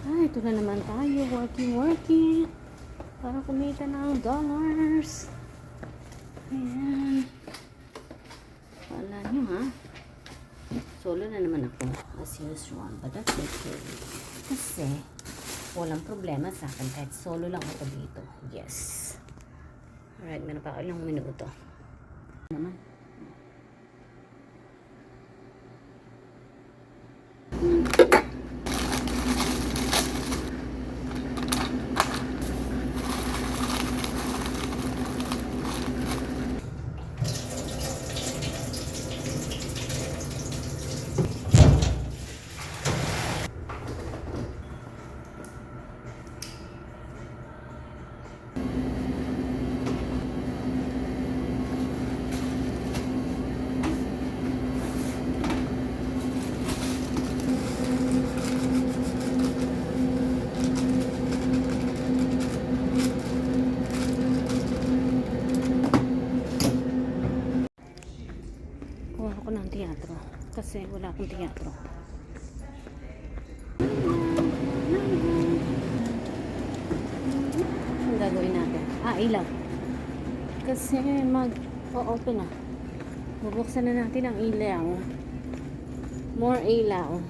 Ay, ito na naman tayo. Working. Para kumita ng dollars. Ayan. Wala nyo ha. Solo na naman ako. As usual. But that's okay. Kasi, walang problema sa akin. Kahit solo lang ako dito. Yes. Alright, meron pa ako ilang minuto. Naman. Ako ng teatro kasi wala akong teatro. Ang gagawin natin? Ilaw. Kasi mag-o-open na. Bubuksan na natin ang ilaw. More ilaw.